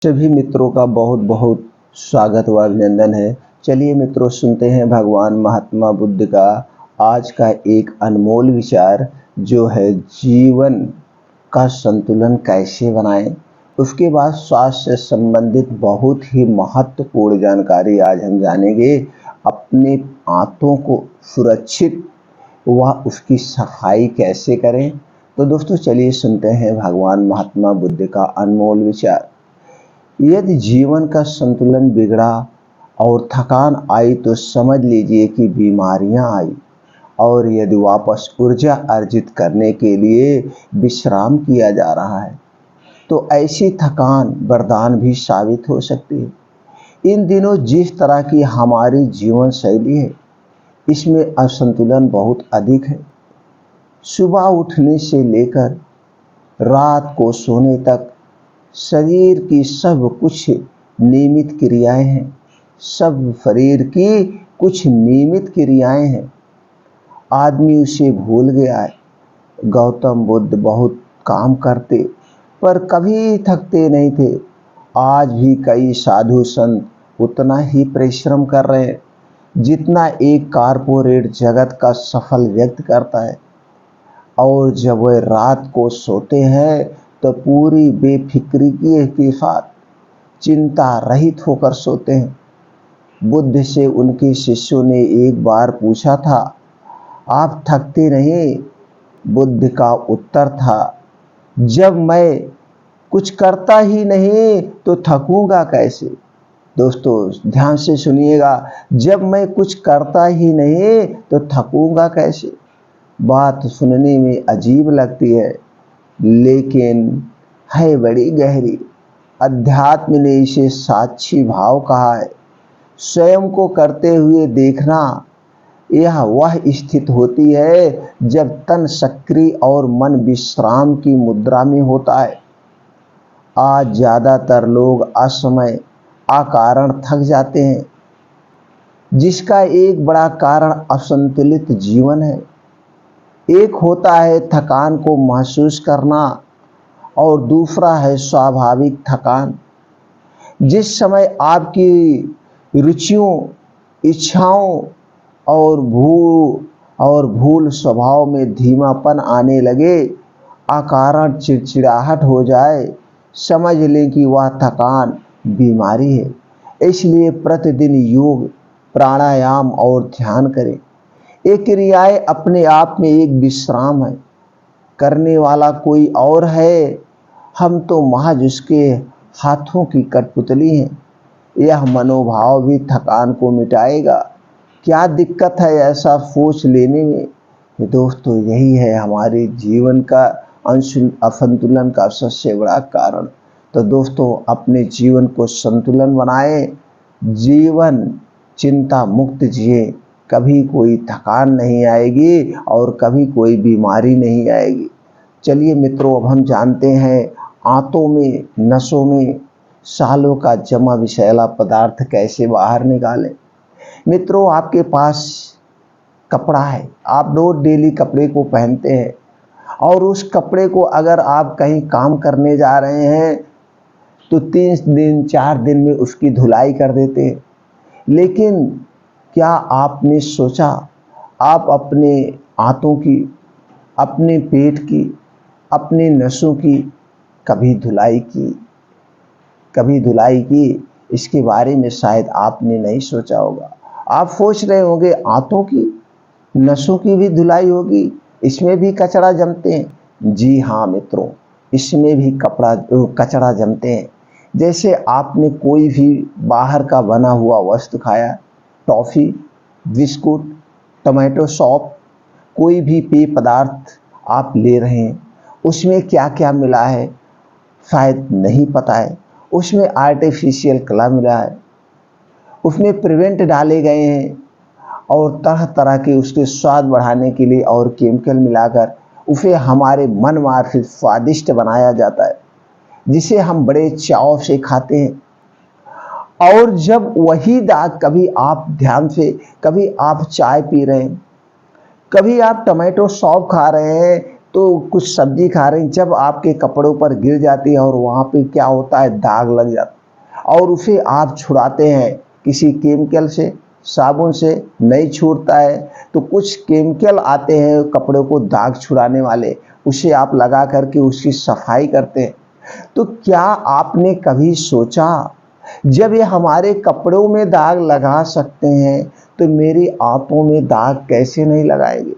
सभी मित्रों का बहुत बहुत स्वागत व अभिनंदन है। चलिए मित्रों, सुनते हैं भगवान महात्मा बुद्ध का आज का एक अनमोल विचार, जो है जीवन का संतुलन कैसे बनाएं। उसके बाद स्वास्थ्य से संबंधित बहुत ही महत्वपूर्ण जानकारी आज हम जानेंगे। अपने आंतों को सुरक्षित व उसकी सफाई कैसे करें। तो दोस्तों चलिए सुनते हैं भगवान महात्मा बुद्ध का अनमोल विचार। यदि जीवन का संतुलन बिगड़ा और थकान आई तो समझ लीजिए कि बीमारियां आई, और यदि वापस ऊर्जा अर्जित करने के लिए विश्राम किया जा रहा है तो ऐसी थकान वरदान भी साबित हो सकती है। इन दिनों जिस तरह की हमारी जीवन शैली है, इसमें असंतुलन बहुत अधिक है। सुबह उठने से लेकर रात को सोने तक शरीर की सब कुछ नियमित क्रियाएं हैं। सब शरीर की कुछ नियमित क्रियाएं हैं। आदमी उसे भूल गया है। गौतम बुद्ध बहुत काम करते पर कभी थकते नहीं थे। आज भी कई साधु संत उतना ही परिश्रम कर रहे हैं जितना एक कारपोरेट जगत का सफल व्यक्ति करता है। और जब वह रात को सोते हैं तो पूरी बेफिक्री के साथ चिंता रहित होकर सोते हैं। बुद्ध से उनके शिष्यों ने एक बार पूछा था, आप थकते नहीं? बुद्ध का उत्तर था, जब मैं कुछ करता ही नहीं तो थकूंगा कैसे। दोस्तों ध्यान से सुनिएगा, जब मैं कुछ करता ही नहीं तो थकूंगा कैसे। बात सुनने में अजीब लगती है, लेकिन है बड़ी गहरी। अध्यात्म ने इसे साक्षी भाव कहा है। स्वयं को करते हुए देखना, यह वह स्थिति होती है जब तन सक्रिय और मन विश्राम की मुद्रा में होता है। आज ज्यादातर लोग असमय अकारण थक जाते हैं, जिसका एक बड़ा कारण असंतुलित जीवन है। एक होता है थकान को महसूस करना और दूसरा है स्वाभाविक थकान। जिस समय आपकी रुचियों, इच्छाओं और भूल स्वभाव में धीमापन आने लगे, अकारण चिड़चिड़ाहट हो जाए, समझ लें कि वह थकान बीमारी है। इसलिए प्रतिदिन योग, प्राणायाम और ध्यान करें। ये क्रियाएं अपने आप में एक विश्राम है। करने वाला कोई और है, हम तो महज उसके हाथों की कठपुतली हैं। यह मनोभाव भी थकान को मिटाएगा। क्या दिक्कत है ऐसा सोच लेने में? दोस्तों यही है हमारे जीवन का असंतुलन का सबसे बड़ा कारण। तो दोस्तों अपने जीवन को संतुलन बनाएं, जीवन चिंता मुक्त जिए। कभी कोई थकान नहीं आएगी और कभी कोई बीमारी नहीं आएगी। चलिए मित्रों, अब हम जानते हैं आंतों में, नसों में सालों का जमा विषैला पदार्थ कैसे बाहर निकालें। मित्रों, आपके पास कपड़ा है, आप रोज डेली कपड़े को पहनते हैं, और उस कपड़े को अगर आप कहीं काम करने जा रहे हैं तो 3 दिन 4 दिन में उसकी धुलाई कर देते हैं। लेकिन क्या आपने सोचा, आप अपने आंतों की, अपने पेट की, अपने नसों की कभी धुलाई की? कभी धुलाई की? इसके बारे में शायद आपने नहीं सोचा होगा। आप सोच रहे होंगे आंतों की, नसों की भी धुलाई होगी, इसमें भी कचरा जमते हैं। जी हाँ मित्रों, इसमें भी कचरा जमते हैं। जैसे आपने कोई भी बाहर का बना हुआ वस्तु खाया, टॉफ़ी, बिस्कुट, टमाटो सॉस, कोई भी पेय पदार्थ आप ले रहे हैं, उसमें क्या क्या मिला है शायद नहीं पता है। उसमें आर्टिफिशियल कलर मिला है, उसमें प्रिवेंट डाले गए हैं, और तरह तरह के उसके स्वाद बढ़ाने के लिए और केमिकल मिलाकर उसे हमारे मन मार्फिक स्वादिष्ट बनाया जाता है, जिसे हम बड़े चाव से खाते हैं। और जब वही दाग, कभी आप ध्यान से, कभी आप चाय पी रहे हैं, कभी आप टमाटो सॉस खा रहे हैं, तो कुछ सब्जी खा रहे हैं, जब आपके कपड़ों पर गिर जाती है और वहाँ पे क्या होता है, दाग लग जाता है और उसे आप छुड़ाते हैं किसी केमिकल से, साबुन से नहीं छूटता है तो कुछ केमिकल आते हैं कपड़ों को दाग छुड़ाने वाले, उसे आप लगा करके उसकी सफाई करते हैं। तो क्या आपने कभी सोचा, जब ये हमारे कपड़ों में दाग लगा सकते हैं तो मेरी आंतों में दाग कैसे नहीं लगाएंगे।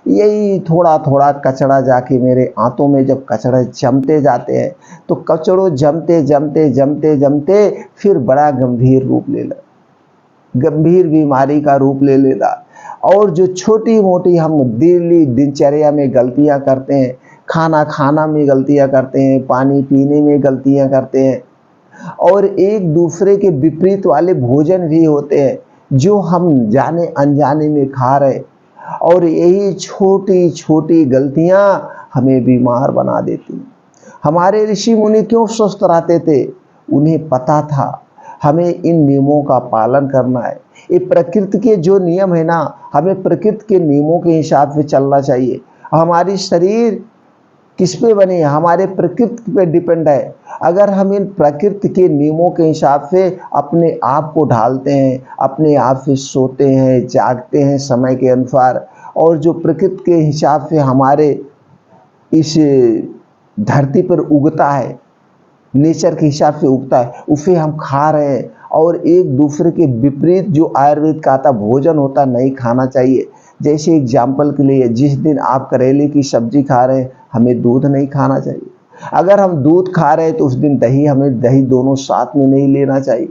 यही थोड़ा थोड़ा कचरा जाके मेरे आंतों में जब कचरा जमते जाते हैं तो कचड़ों जमते जमते जमते जमते फिर बड़ा गंभीर रूप ले लेता, गंभीर बीमारी का रूप ले लेता। और जो छोटी मोटी हम डेली दिनचर्या में गलतियां करते हैं, खाना खाना में गलतियां करते हैं, पानी पीने में गलतियां करते हैं और एक दूसरे के विपरीत वाले भोजन भी होते हैं जो हम जाने अनजाने में खा रहे, और यही छोटी छोटी गलतियां हमें बीमार बना देती हैं। हमारे ऋषि मुनि क्यों स्वस्थ रहते थे, उन्हें पता था हमें इन नियमों का पालन करना है। ये प्रकृति के जो नियम है ना, हमें प्रकृति के नियमों के हिसाब से चलना चाहिए। हमारी शरीर किस पे बने, हमारे प्रकृति पे डिपेंड है। अगर हम इन प्रकृति के नियमों के हिसाब से अपने आप को ढालते हैं, अपने आप से सोते हैं, जागते हैं समय के अनुसार, और जो प्रकृति के हिसाब से हमारे इस धरती पर उगता है, नेचर के हिसाब से उगता है, उसे हम खा रहे हैं, और एक दूसरे के विपरीत जो आयुर्वेद का आता भोजन होता नहीं खाना चाहिए। जैसे एग्जाम्पल के लिए, जिस दिन आप करेले की सब्जी खा रहे हैं, हमें दूध नहीं खाना चाहिए। अगर हम दूध खा रहे हैं तो उस दिन दही, हमें दही दोनों साथ में नहीं लेना चाहिए।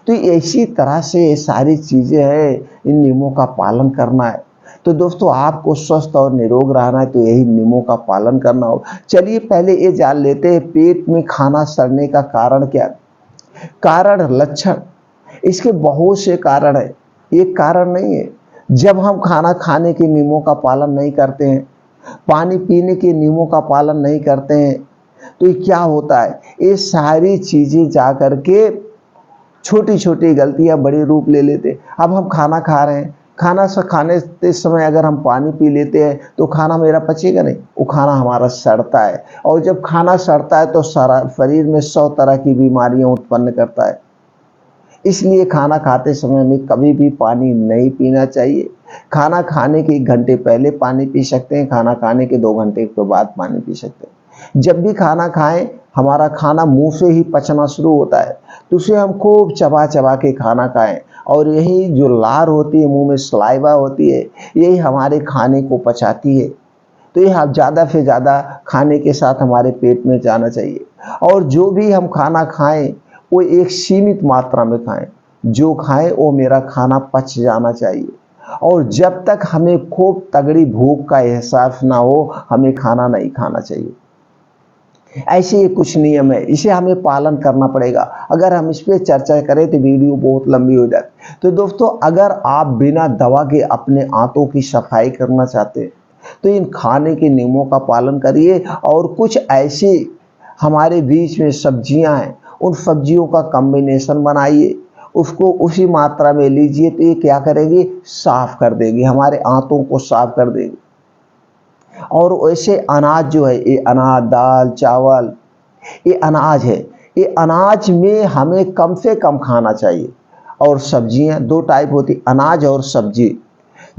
तो इसी तरह से ये सारी चीजें हैं, इन नियमों का पालन करना है। तो दोस्तों, आपको स्वस्थ और निरोग रहना है तो यही नियमों का पालन करना हो। चलिए पहले ये जान लेते हैं पेट में खाना सड़ने का कारण क्या। कारण, लक्षण, इसके बहुत से कारण है, एक कारण नहीं है। जब हम खाना खाने के नियमों का पालन नहीं करते हैं, पानी पीने के नियमों का पालन नहीं करते हैं, तो ये क्या होता है, ये सारी चीजें जा करके छोटी छोटी गलतियां बड़े रूप ले लेते। अब हम खाना खा रहे हैं, खाना खाने के समय अगर हम पानी पी लेते हैं तो खाना मेरा पचेगा नहीं, वो खाना हमारा सड़ता है, और जब खाना सड़ता है तो सारा शरीर में 100 तरह की बीमारियां उत्पन्न करता है। इसलिए खाना खाते समय हमें कभी भी पानी नहीं पीना चाहिए। खाना खाने के 1 घंटे पहले पानी पी सकते हैं, खाना खाने के 2 घंटे के बाद पानी पी सकते हैं। जब भी खाना खाएं, हमारा खाना मुंह से ही पचना शुरू होता है, तो उसे हम खूब चबा चबा के खाना खाएं, और यही जो लार होती है, मुंह में सलाइवा होती है, यही हमारे खाने को पचाती है। तो ये हम ज़्यादा से ज़्यादा खाने के साथ हमारे पेट में जाना चाहिए, और जो भी हम खाना खाएं वो एक सीमित मात्रा में खाएं। जो खाएं वो मेरा खाना पच जाना चाहिए, और जब तक हमें खूब तगड़ी भूख का एहसास ना हो, हमें खाना नहीं खाना चाहिए। ऐसे ही कुछ नियम है, इसे हमें पालन करना पड़ेगा। अगर हम इस पर चर्चा करें तो वीडियो बहुत लंबी हो जाती। तो दोस्तों, अगर आप बिना दवा के अपने आंतों की सफाई करना चाहते हैं तो इन खाने के नियमों का पालन करिए, और कुछ ऐसे हमारे बीच में सब्जियां हैं, उन सब्जियों का कॉम्बिनेशन बनाइए, उसको उसी मात्रा में लीजिए, तो ये क्या करेंगे, साफ कर देंगे, हमारे आंतों को साफ कर देंगे। और वैसे अनाज जो है, ये अनाज, दाल, चावल, ये अनाज है, ये अनाज में हमें कम से कम खाना चाहिए। और सब्जियां 2 टाइप होती, अनाज और सब्जी।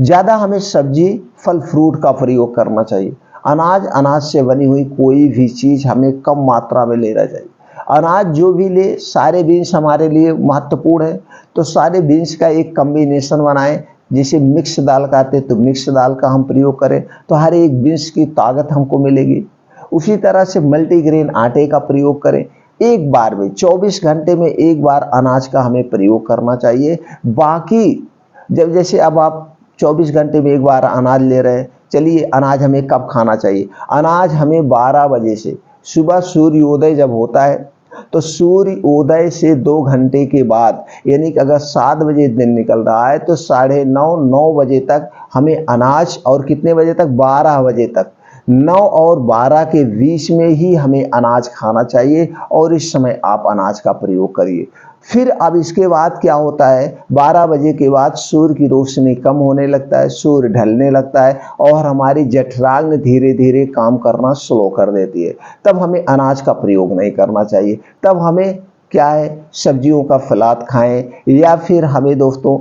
ज़्यादा हमें सब्जी, फल फ्रूट का प्रयोग करना चाहिए। अनाज से बनी हुई कोई भी चीज़ हमें कम मात्रा में लेना चाहिए। अनाज जो भी ले, सारे बीन्स हमारे लिए महत्वपूर्ण है, तो सारे बीन्स का एक कॉम्बिनेशन बनाएं। जैसे मिक्स दाल खाते तो मिक्स दाल का हम प्रयोग करें तो हर एक बीन्स की ताकत हमको मिलेगी। उसी तरह से मल्टीग्रेन आटे का प्रयोग करें। एक बार में 24 घंटे में एक बार अनाज का हमें प्रयोग करना चाहिए। बाकी जब जैसे अब आप 24 घंटे में एक बार अनाज ले रहे हैं, चलिए अनाज हमें कब खाना चाहिए, अनाज हमें 12 बजे से, सुबह सूर्योदय जब होता है तो सूर्योदय से 2 घंटे के बाद, यानी कि अगर 7 बजे दिन निकल रहा है तो 9:30 बजे तक हमें अनाज, और कितने बजे तक, 12 बजे तक, 9 और 12 के बीच में ही हमें अनाज खाना चाहिए, और इस समय आप अनाज का प्रयोग करिए। फिर अब इसके बाद क्या होता है, 12 बजे के बाद सूर्य की रोशनी कम होने लगता है, सूर्य ढलने लगता है और हमारी जठराग्नि धीरे धीरे काम करना स्लो कर देती है। तब हमें अनाज का प्रयोग नहीं करना चाहिए। तब हमें क्या है, सब्जियों का फलाद खाएं या फिर हमें दोस्तों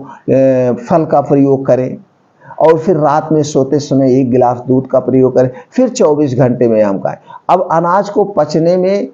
फल का प्रयोग करें और फिर रात में सोते समय 1 गिलास दूध का प्रयोग करें, फिर 24 घंटे में हम खाएं। अब अनाज को पचने में,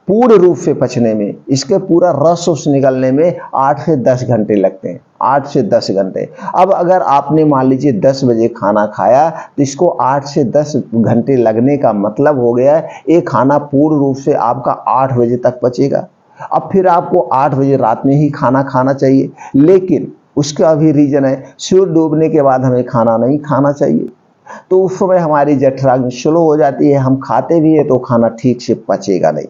पूर्ण रूप से पचने में, इसके पूरा रस उस निकलने में 8 से 10 घंटे लगते हैं, 8 से 10 घंटे। अब अगर आपने मान लीजिए 10 बजे खाना खाया तो इसको 8 से 10 घंटे लगने का मतलब हो गया है ये खाना पूर्ण रूप से आपका 8 बजे तक पचेगा। अब फिर आपको 8 बजे रात में ही खाना खाना चाहिए, लेकिन उसका भी रीजन है, सूर्य डूबने के बाद हमें खाना नहीं खाना चाहिए। तो उस समय हमारी जठराग्नि स्लो हो जाती है, हम खाते भी है तो खाना ठीक से पचेगा नहीं,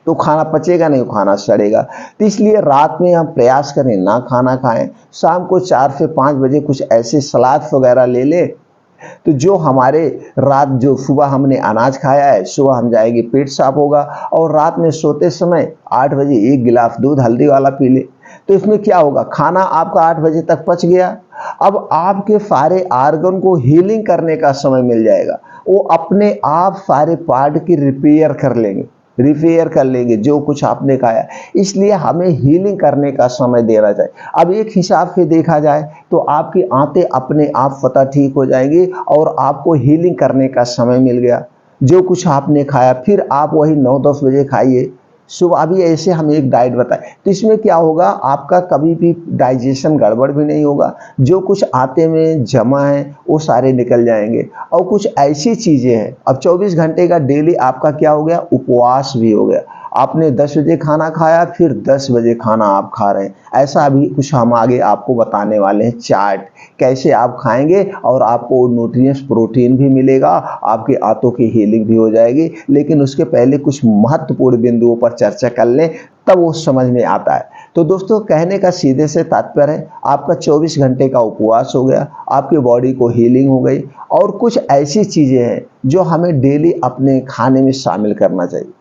तो खाना पचेगा नहीं, खाना सड़ेगा। तो इसलिए रात में हम प्रयास करें ना खाना खाएं। शाम को 4 से 5 बजे कुछ ऐसे सलाद वगैरह ले लें, तो जो हमारे रात जो सुबह हमने अनाज खाया है, सुबह हम जाएंगे पेट साफ होगा। और रात में सोते समय 8 बजे 1 गिलास दूध हल्दी वाला पी ले, तो इसमें क्या होगा, खाना आपका 8 बजे तक पच गया। अब आपके सारे आर्गन को हीलिंग करने का समय मिल जाएगा, वो अपने आप सारे पार्ट की रिपेयर कर लेंगे जो कुछ आपने खाया। इसलिए हमें हीलिंग करने का समय देना चाहिए। अब एक हिसाब से देखा जाए तो आपकी आंतें अपने आप स्वतः ठीक हो जाएंगी और आपको हीलिंग करने का समय मिल गया। जो कुछ आपने खाया फिर आप वही 9-10 बजे खाइए सुबह। अभी ऐसे हम एक डाइट बताएं तो इसमें क्या होगा, आपका कभी भी डाइजेशन गड़बड़ भी नहीं होगा, जो कुछ आते में जमा है वो सारे निकल जाएंगे। और कुछ ऐसी चीज़ें हैं, अब 24 घंटे का डेली आपका क्या हो गया, उपवास भी हो गया। आपने 10 बजे खाना खाया फिर 10 बजे खाना आप खा रहे हैं, ऐसा अभी कुछ हम आगे आपको बताने वाले हैं चार्ट, कैसे आप खाएंगे और आपको न्यूट्रिएंट्स प्रोटीन भी मिलेगा, आपके आंतों की हीलिंग भी हो जाएगी। लेकिन उसके पहले कुछ महत्वपूर्ण बिंदुओं पर चर्चा कर लें, तब वो समझ में आता है। तो दोस्तों कहने का सीधे से तात्पर्य है, आपका 24 घंटे का उपवास हो गया, आपकी बॉडी को हीलिंग हो गई। और कुछ ऐसी चीज़ें हैं जो हमें डेली अपने खाने में शामिल करना चाहिए।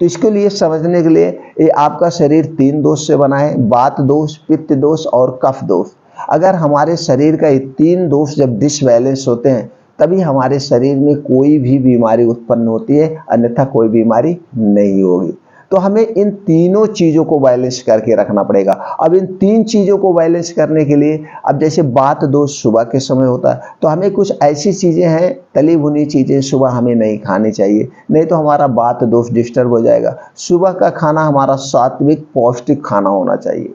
तो इसके लिए समझने के लिए, ये आपका शरीर 3 दोष से बना है, वात दोष, पित्त दोष और कफ दोष। अगर हमारे शरीर का ये 3 दोष जब डिसबैलेंस होते हैं तभी हमारे शरीर में कोई भी बीमारी उत्पन्न होती है, अन्यथा कोई बीमारी नहीं होगी। तो हमें इन तीनों चीज़ों को बैलेंस करके रखना पड़ेगा। अब इन 3 चीज़ों को बैलेंस करने के लिए, अब जैसे वात दोष सुबह के समय होता है तो हमें कुछ ऐसी चीज़ें हैं, तली भुनी चीज़ें सुबह हमें नहीं खानी चाहिए, नहीं तो हमारा वात दोष डिस्टर्ब हो जाएगा। सुबह का खाना हमारा सात्विक पौष्टिक खाना होना चाहिए।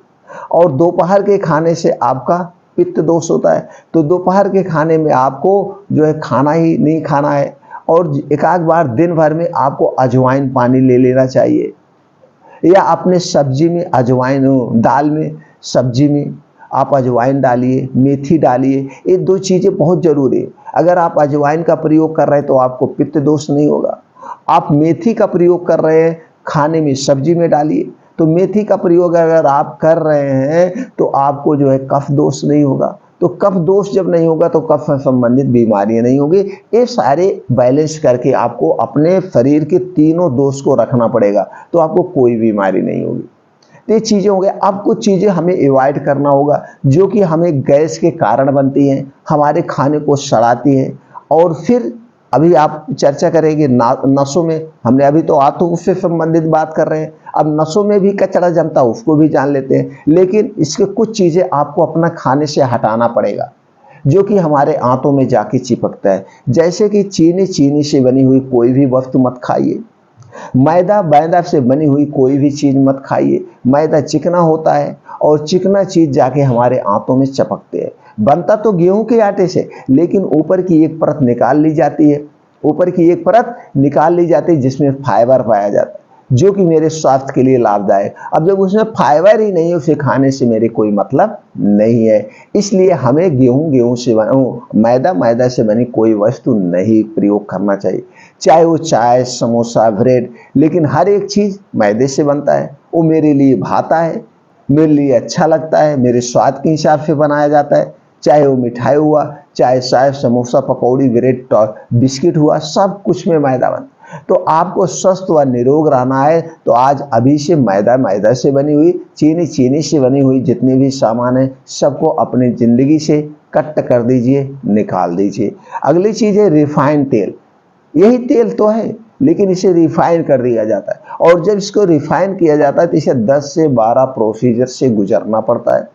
और दोपहर के खाने से आपका पित्त दोष होता है, तो दोपहर के खाने में आपको जो है खाना ही नहीं खाना है। और एक आध बार दिन भर में आपको अजवाइन पानी ले लेना चाहिए, या अपने सब्जी में अजवाइन, दाल में, सब्जी में आप अजवाइन डालिए, मेथी डालिए। ये 2 चीज़ें बहुत ज़रूरी है। अगर आप अजवाइन का प्रयोग कर रहे हैं तो आपको पित्त दोष नहीं होगा। आप मेथी का प्रयोग कर रहे हैं खाने में, सब्जी में डालिए, तो मेथी का प्रयोग अगर आप कर रहे हैं तो आपको जो है कफ दोष नहीं होगा। तो कफ दोष जब नहीं होगा तो कफ से संबंधित बीमारियां नहीं होगी। ये सारे बैलेंस करके आपको अपने शरीर के तीनों दोष को रखना पड़ेगा, तो आपको कोई बीमारी नहीं होगी। तो ये चीज़ें हो गई। अब कुछ चीज़ें हमें अवॉइड करना होगा जो कि हमें गैस के कारण बनती हैं, हमारे खाने को सड़ाती हैं। और फिर अभी आप चर्चा करेंगे नसों में, हमने अभी तो आंतों से संबंधित बात कर रहे हैं, अब नसों में भी कचरा जमता है उसको भी जान लेते हैं। लेकिन इसके कुछ चीज़ें आपको अपना खाने से हटाना पड़ेगा जो कि हमारे आंतों में जाके चिपकता है। जैसे कि चीनी से बनी हुई कोई भी वस्तु मत खाइए, मैदा से बनी हुई कोई भी चीज़ मत खाइए। मैदा चिकना होता है और चिकना चीज़ जाके हमारे आंतों में चिपकते हैं। बनता तो गेहूं के आटे से, लेकिन ऊपर की एक परत निकाल ली जाती है, जिसमें फाइबर पाया जाता है जो कि मेरे स्वास्थ्य के लिए लाभदायक। अब जब उसमें फाइबर ही नहीं है, उसे खाने से मेरे कोई मतलब नहीं है। इसलिए हमें गेहूं से मैदा से बनी कोई वस्तु नहीं प्रयोग करना चाहिए, चाहे वो चाय, समोसा, ब्रेड। लेकिन हर एक चीज़ मैदे से बनता है, वो मेरे लिए भाता है, मेरे लिए अच्छा लगता है, मेरे स्वाद के हिसाब से बनाया जाता है। चाहे वो मिठाई हुआ, चाहे चाय, समोसा, पकौड़ी, ब्रेड, बिस्किट हुआ, सब कुछ में मैदा बनता है। तो आपको स्वस्थ व निरोग रहना है तो आज अभी से मैदा से बनी हुई, चीनी से बनी हुई जितने भी सामान है सबको अपनी ज़िंदगी से कट कर दीजिए, निकाल दीजिए। अगली चीज़ है रिफाइंड तेल। यही तेल तो है लेकिन इसे रिफाइन कर दिया जाता है, और जब इसको रिफाइन किया जाता है तो इसे 10 से 12 प्रोसीजर से गुजरना पड़ता है,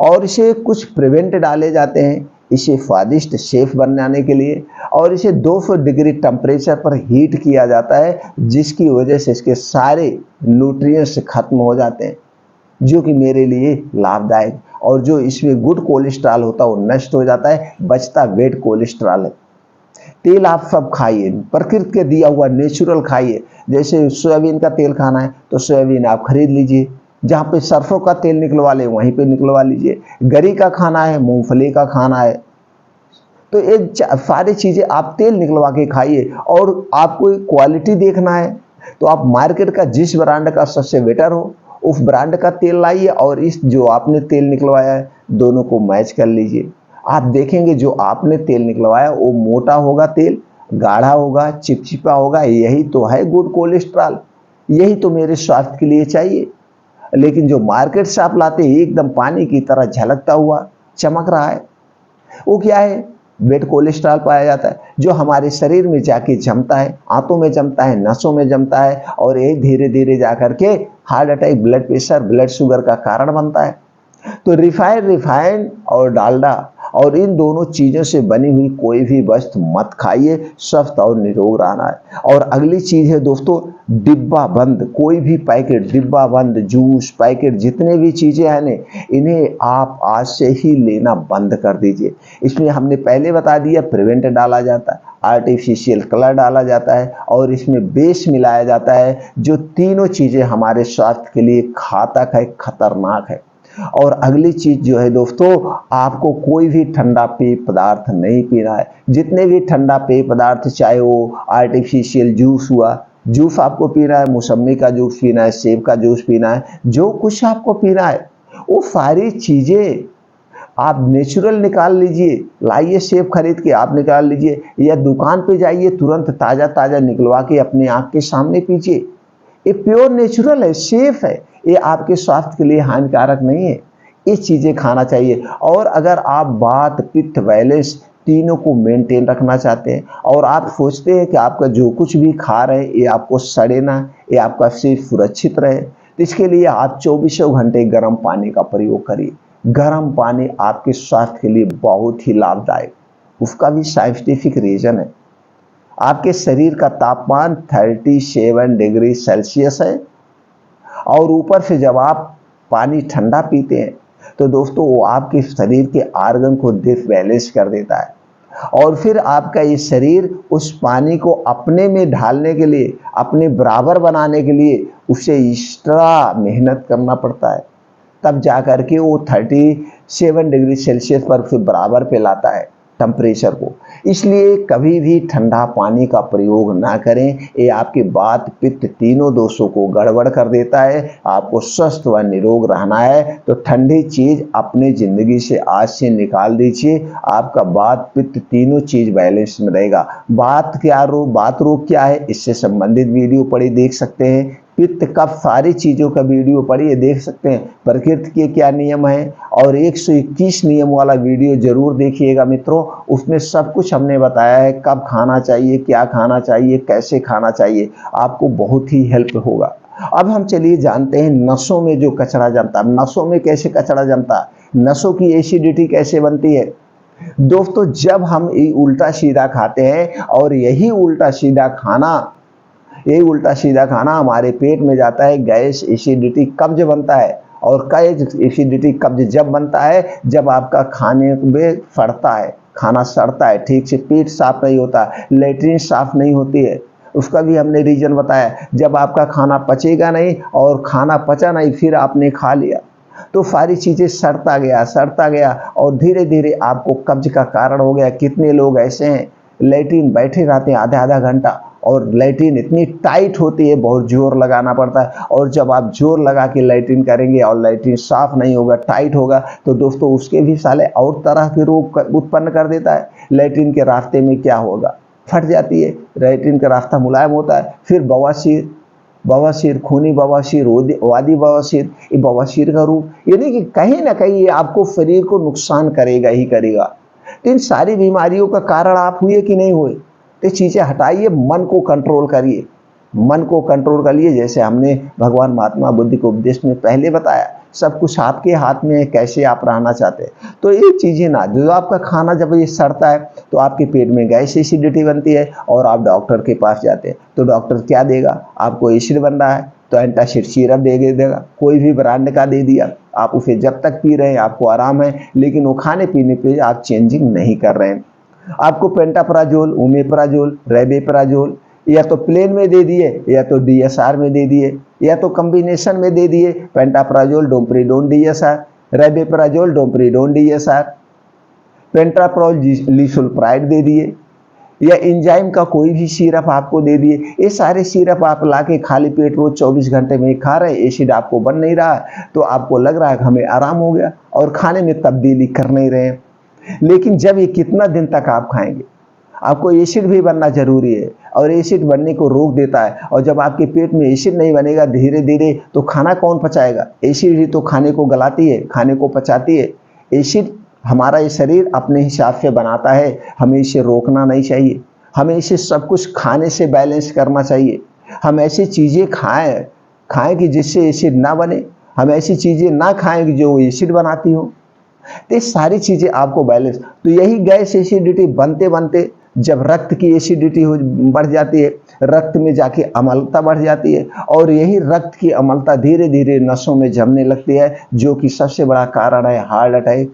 और इसे कुछ प्रिवेंट डाले जाते हैं इसे स्वादिष्ट शेफ बनाने के लिए, और इसे 200 डिग्री टेम्परेचर पर हीट किया जाता है जिसकी वजह से इसके सारे न्यूट्रिएंट्स खत्म हो जाते हैं जो कि मेरे लिए लाभदायक, और जो इसमें गुड कोलेस्ट्रॉल होता है वो नष्ट हो जाता है, बचता बैड कोलेस्ट्रॉल है। तेल आप सब खाइए, प्रकृति के दिया हुआ नेचुरल खाइए। जैसे सोयाबीन का तेल खाना है तो सोयाबीन आप खरीद लीजिए, जहाँ पे सरसों का तेल निकलवा ले वहीं पे निकलवा लीजिए। गरी का खाना है, मूंगफली का खाना है, तो ये सारी चीज़ें आप तेल निकलवा के खाइए। और आपको क्वालिटी देखना है तो आप मार्केट का जिस ब्रांड का सबसे बेटर हो उस ब्रांड का तेल लाइए, और इस जो आपने तेल निकलवाया है दोनों को मैच कर लीजिए। आप देखेंगे जो आपने तेल निकलवाया वो मोटा होगा, तेल गाढ़ा होगा, चिपचिपा होगा। यही तो है गुड कोलेस्ट्रॉल, यही तो मेरे स्वास्थ्य के लिए चाहिए। लेकिन जो मार्केट से आप लाते हैं एकदम पानी की तरह झलकता हुआ चमक रहा है, वो क्या है? बैड कोलेस्ट्रॉल पाया जाता है जो हमारे शरीर में जाके जमता है, आंतों में जमता है, नसों में जमता है, और ये धीरे धीरे जाकर के heart attack, blood pressure, blood sugar का कारण बनता है। तो रिफाइंड और डालडा और इन दोनों चीज़ों से बनी हुई कोई भी वस्तु मत खाइए, स्वस्थ और निरोग रहना है। और अगली चीज़ है दोस्तों, डिब्बा बंद कोई भी पैकेट, डिब्बा बंद जूस पैकेट जितने भी चीज़ें हैं ना, इन्हें आप आज से ही लेना बंद कर दीजिए। इसमें हमने पहले बता दिया प्रिवेंट डाला जाता है, आर्टिफिशियल कलर डाला जाता है, और इसमें बेस मिलाया जाता है, जो तीनों चीज़ें हमारे स्वास्थ्य के लिए घातक है, खतरनाक है। और अगली चीज जो है दोस्तों, आपको कोई भी ठंडा पेय पदार्थ नहीं पीना है। जितने भी ठंडा पेय पदार्थ, चाहे वो आर्टिफिशियल जूस हुआ, जूस आपको पीना है, मौसमी का जूस पीना है, सेब का जूस पीना है, जो कुछ आपको पीना है वो सारी चीजें आप नेचुरल निकाल लीजिए। लाइए सेब खरीद के आप निकाल लीजिए, या दुकान पे जाइए तुरंत ताजा ताजा निकलवा के अपनी आंख के सामने पीजिए। ये प्योर नेचुरल है, सेफ है, ये आपके स्वास्थ्य के लिए हानिकारक नहीं है। ये चीज़ें खाना चाहिए। और अगर आप वात, पित्त, बैलेंस तीनों को मेंटेन रखना चाहते हैं, और आप सोचते हैं कि आपका जो कुछ भी खा रहे हैं ये आपको सड़े ना, ये आपका शरीर सुरक्षित रहे, तो इसके लिए आप 24 घंटे गर्म पानी का प्रयोग करिए। गर्म पानी आपके स्वास्थ्य के लिए बहुत ही लाभदायक, उसका भी साइंटिफिक रीजन है। आपके शरीर का तापमान 37 डिग्री सेल्सियस है, और ऊपर से जब आप पानी ठंडा पीते हैं तो दोस्तों वो आपके शरीर के आर्गन को डिसबैलेंस कर देता है, और फिर आपका ये शरीर उस पानी को अपने में ढालने के लिए, अपने बराबर बनाने के लिए उसे एक्स्ट्रा मेहनत करना पड़ता है, तब जाकर के वो 37 डिग्री सेल्सियस पर फिर बराबर पे लाता है टेम्परेचर को। इसलिए कभी भी ठंडा पानी का प्रयोग ना करें, ये आपके वात, पित्त तीनों दोषों को गड़बड़ कर देता है। आपको स्वस्थ व निरोग रहना है तो ठंडी चीज अपने जिंदगी से आज से निकाल दीजिए। आपका वात, पित्त तीनों चीज बैलेंस में रहेगा। बात रोग क्या है, इससे संबंधित वीडियो पड़ी देख सकते हैं। पित्त कफ, सारी चीज़ों का वीडियो पढ़िए, देख सकते हैं। प्रकृति के क्या नियम है, और 121 नियम वाला वीडियो जरूर देखिएगा मित्रों, उसमें सब कुछ हमने बताया है, कब खाना चाहिए, क्या खाना चाहिए, कैसे खाना चाहिए, आपको बहुत ही हेल्प होगा। अब हम चलिए जानते हैं नसों में जो कचरा जमता है। नसों में कैसे कचरा जमता है, नसों की एसिडिटी कैसे बनती है दोस्तों? जब हम ये उल्टा सीधा खाते हैं, और यही उल्टा सीधा खाना हमारे पेट में जाता है, गैस, एसिडिटी, कब्ज बनता है। और गैस, एसिडिटी, कब्ज जब बनता है जब आपका खाने में सड़ता है, खाना सड़ता है, ठीक से पेट साफ नहीं होता, लेट्रिन साफ नहीं होती है, उसका भी हमने रीजन बताया। जब आपका खाना पचेगा नहीं, और खाना पचा नहीं, फिर आपने खा लिया तो सारी चीज़ें सड़ता गया, और धीरे धीरे आपको कब्ज का कारण हो गया। कितने लोग ऐसे हैं लेट्रिन बैठे रहते हैं आधा घंटा, और लेट्रिन इतनी टाइट होती है, बहुत जोर लगाना पड़ता है, और जब आप जोर लगा के लेट्रिन करेंगे और लेट्रिन साफ नहीं होगा, टाइट होगा, तो दोस्तों उसके भी साले और तरह के रोग उत्पन्न कर देता है। लेट्रिन के रास्ते में क्या होगा, फट जाती है, रेटिन का रास्ता मुलायम होता है। फिर बवासीर, बवासीर, खूनी बवासीर, वादी बवासीर, ये बवासीर का रूप, यानी कि कहीं ना कहीं ये आपको शरीर को नुकसान करेगा ही करेगा। तो इन सारी बीमारियों का कारण आप हुए कि नहीं हुए, तो चीज़ें हटाइए, मन को कंट्रोल करिए, मन को कंट्रोल करिए। जैसे हमने भगवान महात्मा बुद्ध के उपदेश में पहले बताया, सब कुछ आपके हाथ में है, कैसे आप रहना चाहते हैं। तो ये चीज़ें ना, जो आपका खाना जब ये सड़ता है तो आपके पेट में गैस एसिडिटी बनती है और आप डॉक्टर के पास जाते हैं, तो डॉक्टर क्या देगा आपको, एसिड बन रहा है तो एंटासिड सिरप दे देगा, कोई भी ब्रांड का दे दिया, आप उसे जब तक पी रहे हैं आपको आराम है, लेकिन वो खाने पीने पे आप चेंजिंग नहीं कर रहे हैं। आपको पेंटाप्राजोल, ओमेप्राजोल, रेबेप्राजोल या तो प्लेन में दे दिए या तो डीएसआर में दे दिए या तो कॉम्बिनेशन में दे दिए, पेंटाप्राजोल डोम्प्रीडोन डीएसआर, रेबेप्राजोल डोम्प्रीडोन डीएसआर, पेंटाप्रोल लिसोल्प्राइड दे दिए या एंजाइम का कोई भी सिरप आपको दे दिए। ये सारे सिरप आप लाके खाली पेट रोज 24 घंटे में खा रहे हैं, एसिड आपको बन नहीं रहा है, तो आपको लग रहा है कि हमें आराम हो गया और खाने में तब्दीली कर नहीं रहे हैं। लेकिन जब ये कितना दिन तक आप खाएंगे, आपको एसिड भी बनना जरूरी है और एसिड बनने को रोक देता है। और जब आपके पेट में एसिड नहीं बनेगा धीरे धीरे, तो खाना कौन पचाएगा, एसिड ही तो खाने को गलाती है, खाने को पचाती है। एसिड हमारा ये शरीर अपने हिसाब से बनाता है, हमें इसे रोकना नहीं चाहिए, हमें इसे सब कुछ खाने से बैलेंस करना चाहिए। हम ऐसी चीज़ें खाएं कि जिससे एसिड ना बने, हम ऐसी चीज़ें ना खाएं कि जो एसिड बनाती हो। तो ये सारी चीज़ें आपको बैलेंस, तो यही गैस एसिडिटी बनते बनते जब रक्त की एसिडिटी बढ़ जाती है, रक्त में जाके अम्लता बढ़ जाती है और यही रक्त की अम्लता धीरे धीरे नसों में जमने लगती है, जो कि सबसे बड़ा कारण है heart attack,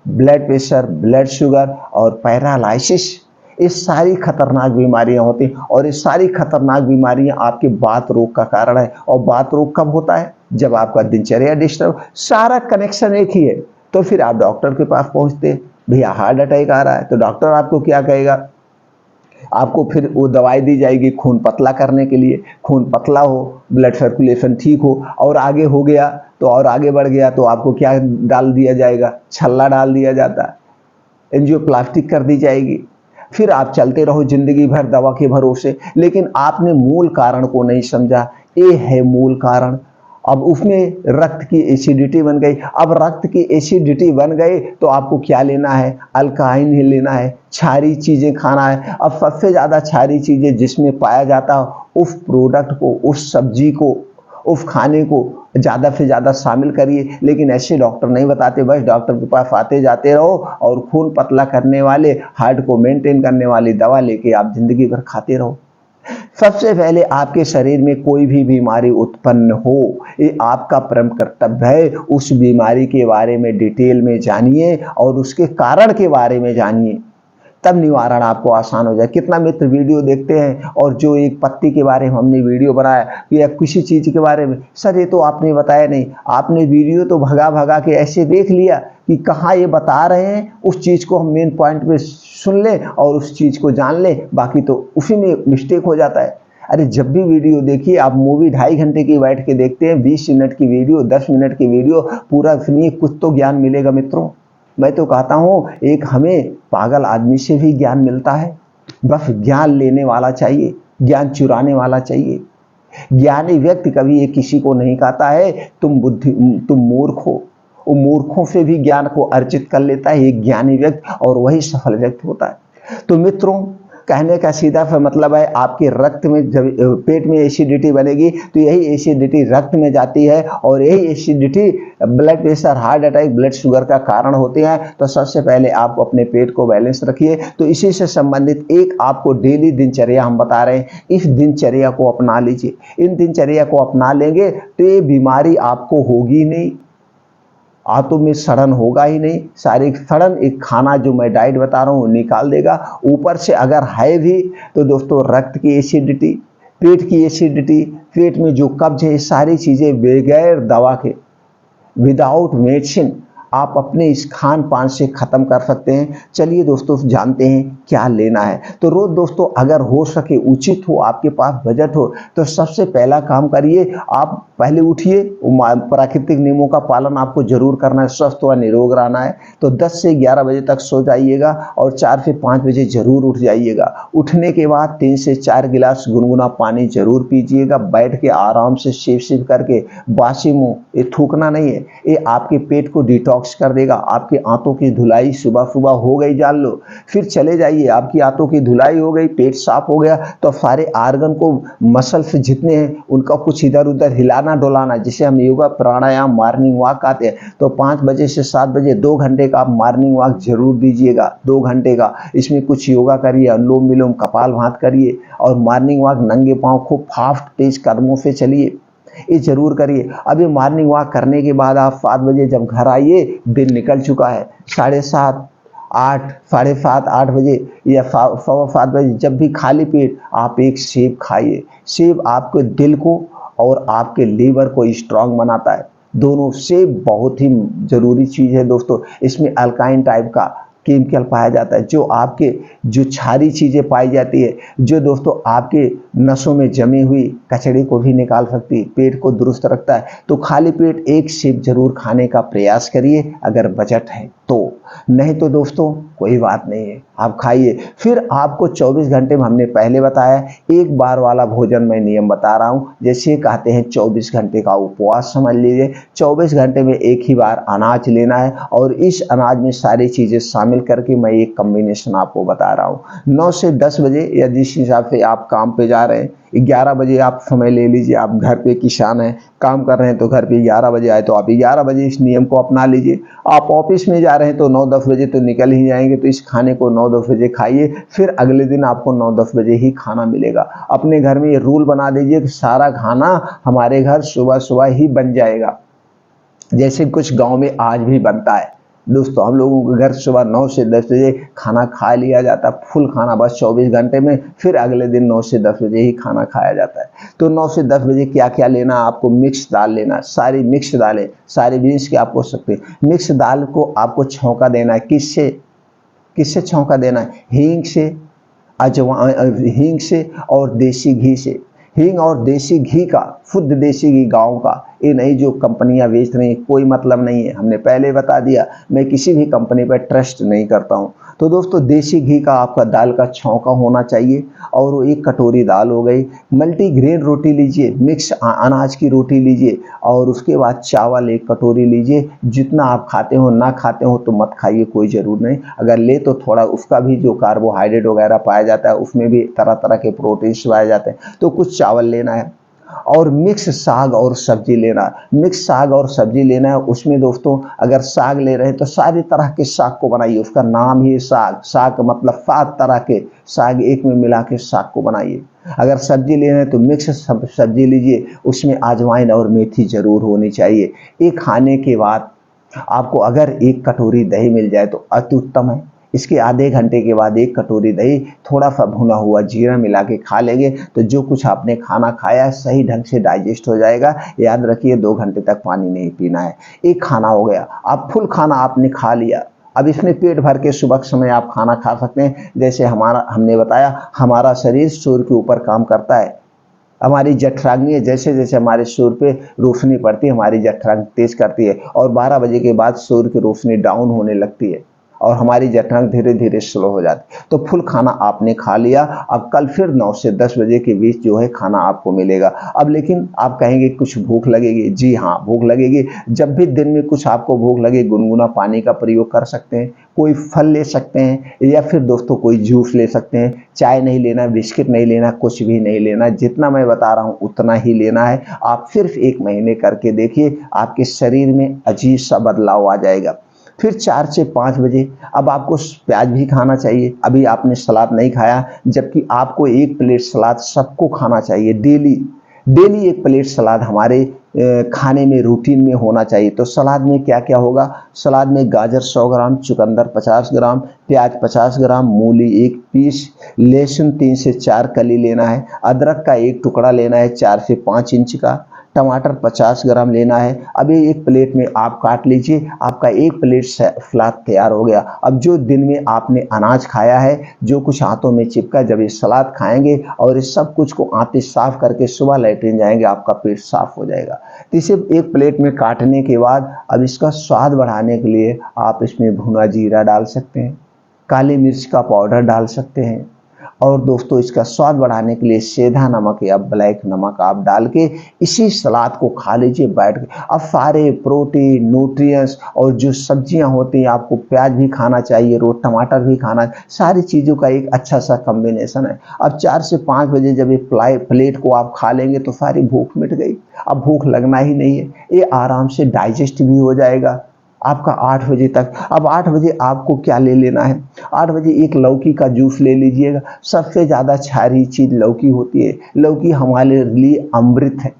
blood pressure, blood sugar और पैरालाइसिस। ये सारी खतरनाक बीमारियां होती हैं और ये सारी खतरनाक बीमारियां आपके बात रोग का कारण है। और बात रोग कब होता है, जब आपका दिनचर्या डिस्टर्ब, सारा कनेक्शन एक ही है। तो फिर आप डॉक्टर के पास पहुंचते, भैया हार्ट अटैक आ रहा है, तो डॉक्टर आपको क्या कहेगा, आपको फिर वो दवाई दी जाएगी खून पतला करने के लिए, खून पतला हो, ब्लड सर्कुलेशन ठीक हो, और आगे हो गया तो और आगे बढ़ गया तो आपको क्या डाल दिया जाएगा, छल्ला डाल दिया जाता है, एंजियोप्लास्टिक कर दी जाएगी। फिर आप चलते रहो जिंदगी भर दवा के भरोसे, लेकिन आपने मूल कारण को नहीं समझा। ये है मूल कारण। अब उसमें रक्त की एसिडिटी बन गई। अब रक्त की एसिडिटी बन गई तो आपको क्या लेना है, अल्काइन ही लेना है, क्षारी चीज़ें खाना है। अब सबसे ज़्यादा क्षारी चीज़ें जिसमें पाया जाता है, उस प्रोडक्ट को, उस सब्जी को, उस खाने को ज़्यादा से ज़्यादा शामिल करिए। लेकिन ऐसे डॉक्टर नहीं बताते, बस डॉक्टर के पास आते जाते रहो और खून पतला करने वाले, हार्ट को मेंटेन करने वाली दवा लेके आप जिंदगी भर खाते रहो। सबसे पहले आपके शरीर में कोई भी बीमारी उत्पन्न हो, ये आपका परम कर्तव्य है, उस बीमारी के बारे में डिटेल में जानिए और उसके कारण के बारे में जानिए, तब निवारण आपको आसान हो जाए। कितना मित्र वीडियो देखते हैं और जो एक पत्ती के बारे में हमने वीडियो बनाया या किसी चीज़ के बारे में, सर ये तो आपने बताया नहीं, आपने वीडियो तो भगा भगा के ऐसे देख लिया कि कहाँ ये बता रहे हैं, उस चीज़ को हम मेन पॉइंट पे सुन लें और उस चीज़ को जान लें, बाकी तो उसी में मिस्टेक हो जाता है। अरे जब भी वीडियो देखिए, आप मूवी 2.5 घंटे की बैठ के देखते हैं, 20 मिनट की वीडियो, 10 मिनट की वीडियो पूरा सुनिए, कुछ तो ज्ञान मिलेगा मित्रों। मैं तो कहता हूँ एक हमें पागल आदमी से भी ज्ञान मिलता है, बस ज्ञान लेने वाला चाहिए, ज्ञान चुराने वाला चाहिए। ज्ञानी व्यक्ति कभी ये किसी को नहीं कहता है तुम मूर्ख हो, वो मूर्खों से भी ज्ञान को अर्जित कर लेता है एक ज्ञानी व्यक्ति, और वही सफल व्यक्ति होता है। तो मित्रों, कहने का सीधा सा मतलब है, आपके रक्त में जब पेट में एसिडिटी बनेगी तो यही एसिडिटी रक्त में जाती है और यही acidity blood pressure, heart attack, blood sugar का कारण होते हैं। तो सबसे पहले आप अपने पेट को बैलेंस रखिए। तो इसी से संबंधित एक आपको डेली दिनचर्या हम बता रहे हैं, इस दिनचर्या को अपना लीजिए। इन दिनचर्या को अपना लेंगे तो ये बीमारी आपको होगी नहीं, आंतों में सड़न होगा ही नहीं। शारीरिक सड़न एक खाना जो मैं डाइट बता रहा हूँ निकाल देगा। ऊपर से अगर है भी तो दोस्तों रक्त की एसिडिटी, पेट की एसिडिटी, पेट में जो कब्ज है, ये सारी चीज़ें बगैर दवा के, विदाउट मेडिसिन आप अपने इस खान पान से ख़त्म कर सकते हैं। चलिए दोस्तों जानते हैं क्या लेना है। तो रोज़ दोस्तों अगर हो सके, उचित हो, आपके पास बजट हो, तो सबसे पहला काम करिए, आप पहले उठिए। प्राकृतिक नियमों का पालन आपको जरूर करना है, स्वस्थ व निरोग रहना है। तो 10 से 11 बजे तक सो जाइएगा और 4 से 5 बजे जरूर उठ जाइएगा। उठने के बाद 3 से 4 गिलास गुनगुना पानी जरूर पीजिएगा। बैठ के आराम से सिप सिप करके, बासी मुंह, ये थूकना नहीं है, ये आपके पेट को डिटॉक्स कर देगा। आपके आंतों की धुलाई सुबह सुबह हो गई, जान लो। फिर चले जाइए, आपकी आंतों की धुलाई हो गई, पेट साफ हो गया, तो सारे आर्गन को, मसल्स जितने हैं उनका कुछ इधर उधर हिलाना डुलाना, जिसे हम योगा प्राणायाम मॉर्निंग वॉक कहते हैं। तो 5 बजे से 7 बजे 2 घंटे का आप मॉर्निंग वॉक जरूर दीजिएगा, 2 घंटे का। इसमें कुछ योगा करिए, अनुलोम विलोम, कपालभाति करिए और मॉर्निंग वॉक नंगे पांव खूब फास्ट तेज कदमों से चलिए, ये जरूर करिए। अभी मॉर्निंग वॉक करने के बाद आप 7 बजे जब घर आइए, दिन निकल चुका है। 7:30, 8, 7:30, 8 बजे या 7:15 बजे जब भी खाली पेट आप एक सेब खाइए। सेब आपके दिल को और आपके लीवर को स्ट्रांग बनाता है। दोनों सेब बहुत ही जरूरी चीज़ है दोस्तों। इसमें अल्काइन टाइप का केमिकल पाया जाता है, जो आपके जो क्षारी चीज़ें पाई जाती है, जो दोस्तों आपके नसों में जमी हुई कचड़े को भी निकाल सकती है, पेट को दुरुस्त रखता है। तो खाली पेट एक सेब जरूर खाने का प्रयास करिए अगर बजट है तो। नहीं तो दोस्तों कोई बात नहीं है, आप खाइए। फिर आपको 24 घंटे में, हमने पहले बताया, एक बार वाला भोजन मैं नियम बता रहा हूँ। जैसे कहते हैं 24 घंटे का उपवास समझ लीजिए। 24 घंटे में एक ही बार अनाज लेना है और इस अनाज में सारी चीज़ें शामिल करके मैं एक कम्बिनेशन आपको बता रहा हूँ। 9 से 10 बजे या जिस हिसाब से आप काम पे जा रहे हैं, 11 बजे आप समय ले लीजिए। आप घर पे किसान हैं, काम कर रहे हैं, तो घर पे 11 बजे आए तो आप 11 बजे इस नियम को अपना लीजिए। आप ऑफिस में जा रहे हैं तो 9-10 बजे तो निकल ही जाएंगे, तो इस खाने को 9-10 बजे खाइए। फिर अगले दिन आपको 9-10 बजे ही खाना मिलेगा। अपने घर में ये रूल बना दीजिए कि सारा खाना हमारे घर सुबह सुबह ही बन जाएगा, जैसे कुछ गांव में आज भी बनता है। दोस्तों हम लोगों के घर सुबह 9 से 10 बजे खाना खा लिया जाता है, फुल खाना बस 24 घंटे में। फिर अगले दिन 9 से 10 बजे ही खाना खाया जाता है। तो 9 से 10 बजे क्या क्या लेना, आपको मिक्स दाल लेना, सारी मिक्स दालें, सारी बीन्स की आप पूछ सकते हैं। मिक्स दाल को आपको छौंका देना है। किससे किससे छौंका देना है? हींग से, हींग से और देसी घी से। हींग और देसी घी का, शुद्ध देसी घी गांव का, ये नहीं जो कंपनियां बेच रही हैं, कोई मतलब नहीं है। हमने पहले बता दिया, मैं किसी भी कंपनी पर ट्रस्ट नहीं करता हूं। तो दोस्तों देसी घी का आपका दाल का छौंका होना चाहिए। और वो 1 कटोरी दाल हो गई। मल्टीग्रेन रोटी लीजिए, मिक्स अनाज की रोटी लीजिए। और उसके बाद चावल 1 कटोरी लीजिए। जितना आप खाते हो, ना खाते हो तो मत खाइए, कोई ज़रूर नहीं। अगर ले तो थोड़ा उसका भी जो कार्बोहाइड्रेट वगैरह पाया जाता है, उसमें भी तरह तरह के प्रोटीन्स पाए जाते हैं, तो कुछ चावल लेना है। और मिक्स साग और सब्जी लेना है। मिक्स साग और सब्जी लेना है। उसमें दोस्तों अगर साग ले रहे हैं तो सारी तरह के साग को बनाइए। उसका नाम ही साग, साग मतलब 7 तरह के साग एक में मिला के साग को बनाइए। अगर सब्जी ले रहे हैं तो मिक्स सब्जी लीजिए, उसमें अजवाइन और मेथी जरूर होनी चाहिए। ये खाने के बाद आपको अगर 1 कटोरी दही मिल जाए तो अति उत्तम है। इसके आधे घंटे के बाद 1 कटोरी दही थोड़ा सा भुना हुआ जीरा मिला के खा लेंगे तो जो कुछ आपने खाना खाया है सही ढंग से डाइजेस्ट हो जाएगा। याद रखिए 2 घंटे तक पानी नहीं पीना है। एक खाना हो गया, आप फुल खाना आपने खा लिया। अब इसमें पेट भर के सुबह के समय आप खाना खा सकते हैं। जैसे हमने बताया, हमारा शरीर सूर्य के ऊपर काम करता है। हमारी जठराग्नि, जैसे जैसे हमारे सूर्य पे रोशनी पड़ती है, हमारी जठराग्नि तेज करती है और 12 बजे के बाद सूर्य की रोशनी डाउन होने लगती है और हमारी जठराग्नि धीरे धीरे स्लो हो जाती है। तो फुल खाना आपने खा लिया। अब कल फिर 9 से 10 बजे के बीच जो है खाना आपको मिलेगा। अब लेकिन आप कहेंगे कुछ भूख लगेगी। जी हाँ, भूख लगेगी। जब भी दिन में कुछ आपको भूख लगे, गुनगुना पानी का प्रयोग कर सकते हैं, कोई फल ले सकते हैं, या फिर दोस्तों कोई जूस ले सकते हैं। चाय नहीं लेना, बिस्किट नहीं लेना, कुछ भी नहीं लेना। जितना मैं बता रहा हूँ उतना ही लेना है। आप सिर्फ 1 महीने करके देखिए, आपके शरीर में अजीब सा बदलाव आ जाएगा। फिर 4 से 5 बजे अब आपको प्याज भी खाना चाहिए। अभी आपने सलाद नहीं खाया, जबकि आपको 1 प्लेट सलाद सबको खाना चाहिए। डेली डेली 1 प्लेट सलाद हमारे खाने में, रूटीन में होना चाहिए। तो सलाद में क्या क्या होगा? सलाद में गाजर 100 ग्राम, चुकंदर 50 ग्राम, प्याज 50 ग्राम, मूली 1 पीस, लहसुन 3 से 4 कली लेना है, अदरक का 1 टुकड़ा लेना है 4 से 5 इंच का, टमाटर 50 ग्राम लेना है। अब ये एक प्लेट में आप काट लीजिए, आपका एक प्लेट सलाद तैयार हो गया। अब जो दिन में आपने अनाज खाया है, जो कुछ आंतों में चिपका, जब ये सलाद खाएंगे और इस सब कुछ को आंतें साफ करके सुबह लेटरिन जाएंगे, आपका पेट साफ हो जाएगा। तो इसे एक प्लेट में काटने के बाद अब इसका स्वाद बढ़ाने के लिए आप इसमें भुना जीरा डाल सकते हैं, काली मिर्च का पाउडर डाल सकते हैं, और दोस्तों इसका स्वाद बढ़ाने के लिए सेंधा नमक या ब्लैक नमक आप डाल के इसी सलाद को खा लीजिए बैठ के। अब सारे प्रोटीन, न्यूट्रिएंट्स और जो सब्जियां होती हैं, आपको प्याज भी खाना चाहिए, रोज टमाटर भी खाना, सारी चीज़ों का एक अच्छा सा कॉम्बिनेशन है। अब 4 से 5 बजे जब ये प्लेट को आप खा लेंगे तो सारी भूख मिट गई, अब भूख लगना ही नहीं है। ये आराम से डाइजेस्ट भी हो जाएगा आपका 8 बजे तक। अब 8 बजे आपको क्या ले लेना है, 8 बजे एक लौकी का जूस ले लीजिएगा। सबसे ज़्यादा क्षारीय चीज़ लौकी होती है, लौकी हमारे लिए अमृत है।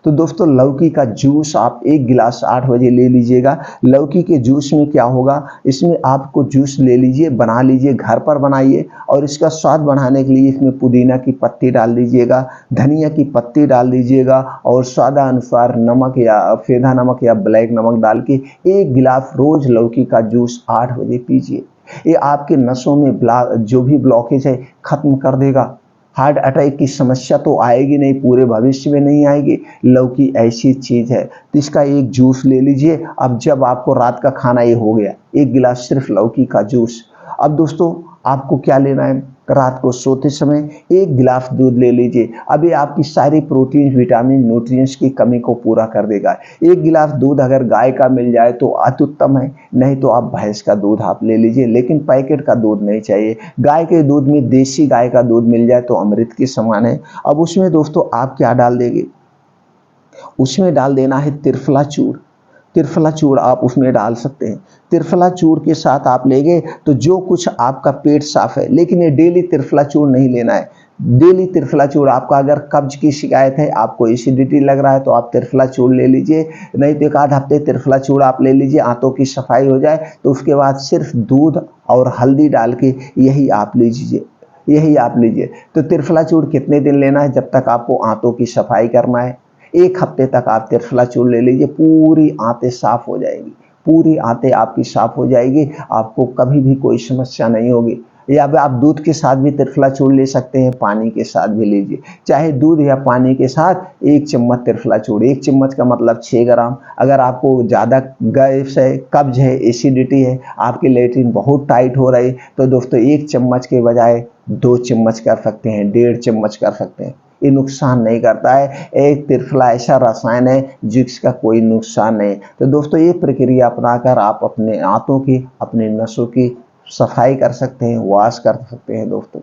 तो दोस्तों लौकी का जूस आप 1 गिलास 8 बजे ले लीजिएगा। लौकी के जूस में क्या होगा, इसमें आपको जूस ले लीजिए, बना लीजिए, घर पर बनाइए, और इसका स्वाद बढ़ाने के लिए इसमें पुदीना की पत्ती डाल दीजिएगा, धनिया की पत्ती डाल दीजिएगा, और स्वादानुसार नमक या सेंधा नमक या ब्लैक नमक डाल के 1 गिलास रोज लौकी का जूस 8 बजे पीजिए। ये आपके नसों में जो भी ब्लॉकेज है खत्म कर देगा। हार्ट अटैक की समस्या तो आएगी नहीं, पूरे भविष्य में नहीं आएगी। लौकी ऐसी चीज़ है, तो इसका एक जूस ले लीजिए। अब जब आपको रात का खाना ये हो गया, 1 गिलास सिर्फ लौकी का जूस। अब दोस्तों आपको क्या लेना है, रात को सोते समय 1 गिलास दूध ले लीजिए। अब ये आपकी सारी प्रोटीन, विटामिन, न्यूट्रिएंट्स की कमी को पूरा कर देगा। 1 गिलास दूध अगर गाय का मिल जाए तो अति उत्तम है, नहीं तो आप भैंस का दूध आप ले लीजिए, लेकिन पैकेट का दूध नहीं चाहिए। गाय के दूध में देसी गाय का दूध मिल जाए तो अमृत के समान है। अब उसमें दोस्तों आप क्या डाल देंगे, उसमें डाल देना है त्रिफला चूर्ण। त्रिफला चूर्ण आप उसमें डाल सकते हैं। त्रिफला चूर्ण के साथ आप लेंगे तो जो कुछ आपका पेट साफ है, लेकिन ये डेली त्रिफला चूर्ण नहीं लेना है। डेली त्रिफला चूर्ण, आपका अगर कब्ज की शिकायत है, आपको एसिडिटी लग रहा है, तो आप त्रिफला चूर्ण ले लीजिए। नहीं तो 1 आध हफ्ते त्रिफला चूर्ण आप ले लीजिए, आंतों की सफाई हो जाए तो उसके बाद सिर्फ दूध और हल्दी डाल के यही आप लीजिए। तो त्रिफला चूर्ण कितने दिन लेना है, जब तक आपको आंतों की सफाई करना है। 1 हफ्ते तक आप त्रिफला चूर्ण ले लीजिए, पूरी आंतें साफ हो जाएगी, पूरी आंतें आपकी साफ हो जाएगी, आपको कभी भी कोई समस्या नहीं होगी। या आप दूध के साथ भी त्रिफला चूर्ण ले सकते हैं, पानी के साथ भी लीजिए, चाहे दूध या पानी के साथ 1 चम्मच त्रिफला चूर्ण। 1 चम्मच का मतलब 6 ग्राम। अगर आपको ज़्यादा गैस है, कब्ज है, एसिडिटी है, आपकी लेटरिन बहुत टाइट हो रही, तो दोस्तों 1 चम्मच के बजाय 2 चम्मच कर सकते हैं, 1.5 चम्मच कर सकते हैं। ये नुकसान नहीं करता है। एक त्रिफला ऐसा रसायन है जिसका कोई नुकसान नहीं। तो दोस्तों ये प्रक्रिया अपनाकर आप अपने आंतों की, अपने नसों की सफाई कर सकते हैं, वॉश कर सकते हैं दोस्तों।